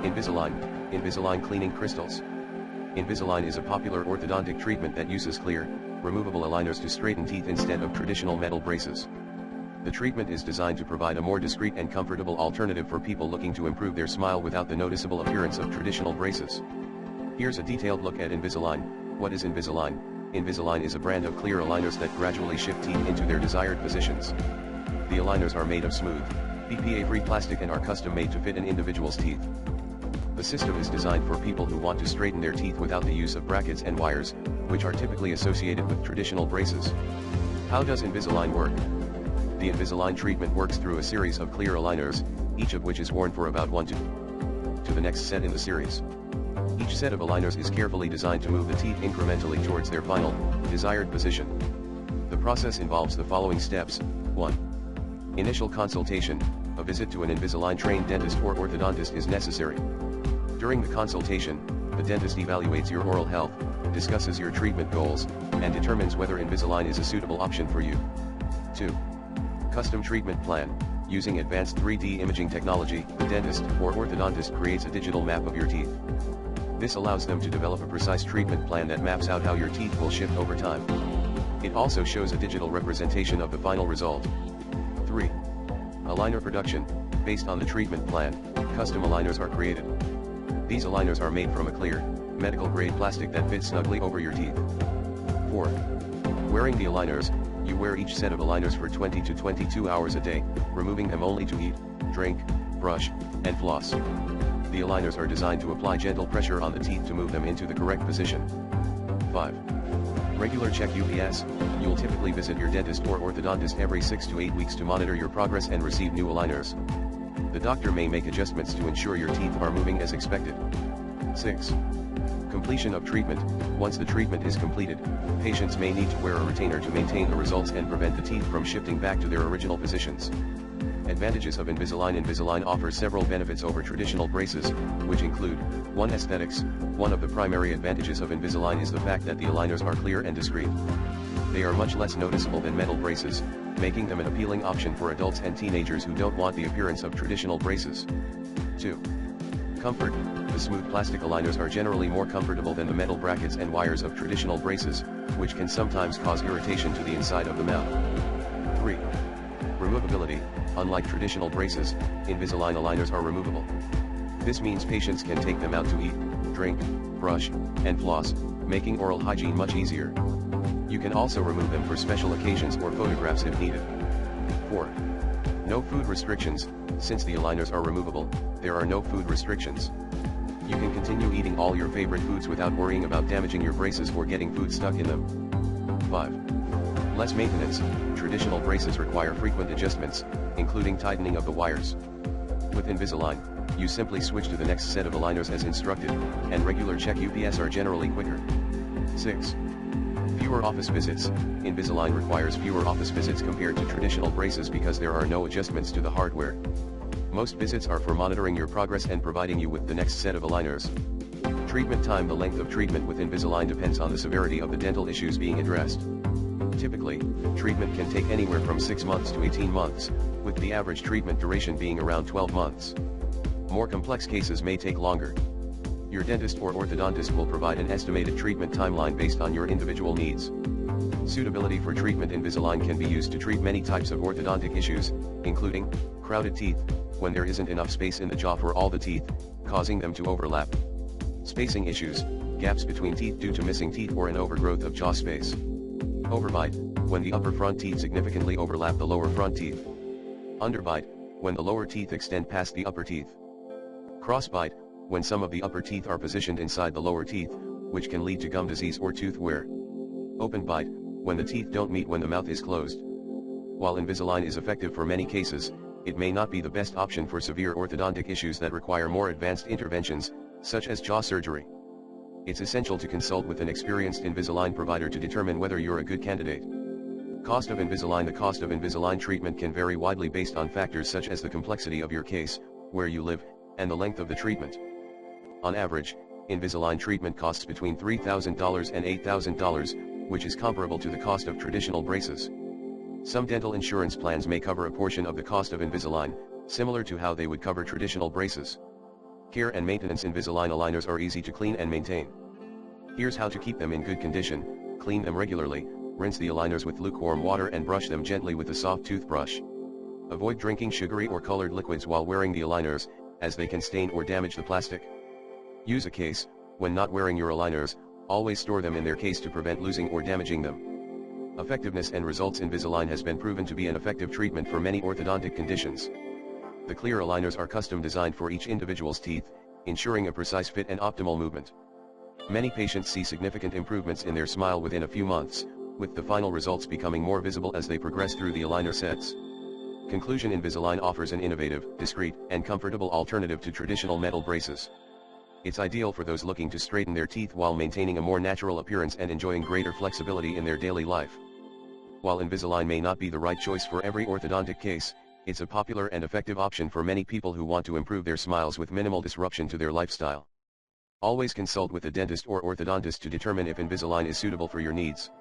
Invisalign, Invisalign cleaning crystals. Invisalign is a popular orthodontic treatment that uses clear, removable aligners to straighten teeth instead of traditional metal braces. The treatment is designed to provide a more discreet and comfortable alternative for people looking to improve their smile without the noticeable appearance of traditional braces. Here's a detailed look at Invisalign. What is Invisalign? Invisalign is a brand of clear aligners that gradually shift teeth into their desired positions. The aligners are made of smooth, BPA-free plastic and are custom-made to fit an individual's teeth. The system is designed for people who want to straighten their teeth without the use of brackets and wires, which are typically associated with traditional braces. How does Invisalign work? The Invisalign treatment works through a series of clear aligners, each of which is worn for about 1 to the next set in the series. Each set of aligners is carefully designed to move the teeth incrementally towards their final, desired position. The process involves the following steps. 1. Initial consultation. A visit to an Invisalign-trained dentist or orthodontist is necessary. During the consultation, the dentist evaluates your oral health, discusses your treatment goals, and determines whether Invisalign is a suitable option for you. 2. Custom treatment plan. Using advanced 3D imaging technology, the dentist or orthodontist creates a digital map of your teeth. This allows them to develop a precise treatment plan that maps out how your teeth will shift over time. It also shows a digital representation of the final result. 3. Aligner production. Based on the treatment plan, custom aligners are created. These aligners are made from a clear, medical-grade plastic that fits snugly over your teeth. 4. Wearing the aligners. You wear each set of aligners for 20 to 22 hours a day, removing them only to eat, drink, brush, and floss. The aligners are designed to apply gentle pressure on the teeth to move them into the correct position. 5. Regular check UPS. You'll typically visit your dentist or orthodontist every 6 to 8 weeks to monitor your progress and receive new aligners. The doctor may make adjustments to ensure your teeth are moving as expected. 6. Completion of treatment. Once the treatment is completed, patients may need to wear a retainer to maintain the results and prevent the teeth from shifting back to their original positions. Advantages of Invisalign. Invisalign offers several benefits over traditional braces, which include 1. Aesthetics. One of the primary advantages of Invisalign is the fact that the aligners are clear and discreet. They are much less noticeable than metal braces, making them an appealing option for adults and teenagers who don't want the appearance of traditional braces. 2. Comfort. The smooth plastic aligners are generally more comfortable than the metal brackets and wires of traditional braces, which can sometimes cause irritation to the inside of the mouth. 3. Removability. Unlike traditional braces, Invisalign aligners are removable. This means patients can take them out to eat, drink, brush, and floss, making oral hygiene much easier. You can also remove them for special occasions or photographs if needed. 4. No food restrictions. Since the aligners are removable, there are no food restrictions. You can continue eating all your favorite foods without worrying about damaging your braces or getting food stuck in them. 5. Less maintenance. Traditional braces require frequent adjustments, including tightening of the wires. With Invisalign, you simply switch to the next set of aligners as instructed, and regular check UPS are generally quicker. 6. Fewer office visits. Invisalign requires fewer office visits compared to traditional braces because there are no adjustments to the hardware. Most visits are for monitoring your progress and providing you with the next set of aligners. Treatment time. The length of treatment with Invisalign depends on the severity of the dental issues being addressed. Typically, treatment can take anywhere from 6 months to 18 months, with the average treatment duration being around 12 months. More complex cases may take longer. Your dentist or orthodontist will provide an estimated treatment timeline based on your individual needs. Suitability for treatment. Invisalign can be used to treat many types of orthodontic issues, including crowded teeth, when there isn't enough space in the jaw for all the teeth, causing them to overlap. Spacing issues, gaps between teeth due to missing teeth or an overgrowth of jaw space. Overbite, when the upper front teeth significantly overlap the lower front teeth. Underbite, when the lower teeth extend past the upper teeth. Crossbite, when some of the upper teeth are positioned inside the lower teeth, which can lead to gum disease or tooth wear. Open bite, when the teeth don't meet when the mouth is closed. While Invisalign is effective for many cases, it may not be the best option for severe orthodontic issues that require more advanced interventions, such as jaw surgery. It's essential to consult with an experienced Invisalign provider to determine whether you're a good candidate. Cost of Invisalign. The cost of Invisalign treatment can vary widely based on factors such as the complexity of your case, where you live, and the length of the treatment. On average, Invisalign treatment costs between $3,000 and $8,000, which is comparable to the cost of traditional braces. Some dental insurance plans may cover a portion of the cost of Invisalign, similar to how they would cover traditional braces. Care and maintenance. Invisalign aligners are easy to clean and maintain. Here's how to keep them in good condition. Clean them regularly, rinse the aligners with lukewarm water and brush them gently with a soft toothbrush. Avoid drinking sugary or colored liquids while wearing the aligners, as they can stain or damage the plastic. Use a case. When not wearing your aligners, always store them in their case to prevent losing or damaging them. Effectiveness and results. Invisalign has been proven to be an effective treatment for many orthodontic conditions. The clear aligners are custom designed for each individual's teeth, ensuring a precise fit and optimal movement. Many patients see significant improvements in their smile within a few months, with the final results becoming more visible as they progress through the aligner sets. Conclusion. Invisalign offers an innovative, discreet, and comfortable alternative to traditional metal braces. It's ideal for those looking to straighten their teeth while maintaining a more natural appearance and enjoying greater flexibility in their daily life. While Invisalign may not be the right choice for every orthodontic case, it's a popular and effective option for many people who want to improve their smiles with minimal disruption to their lifestyle. Always consult with a dentist or orthodontist to determine if Invisalign is suitable for your needs.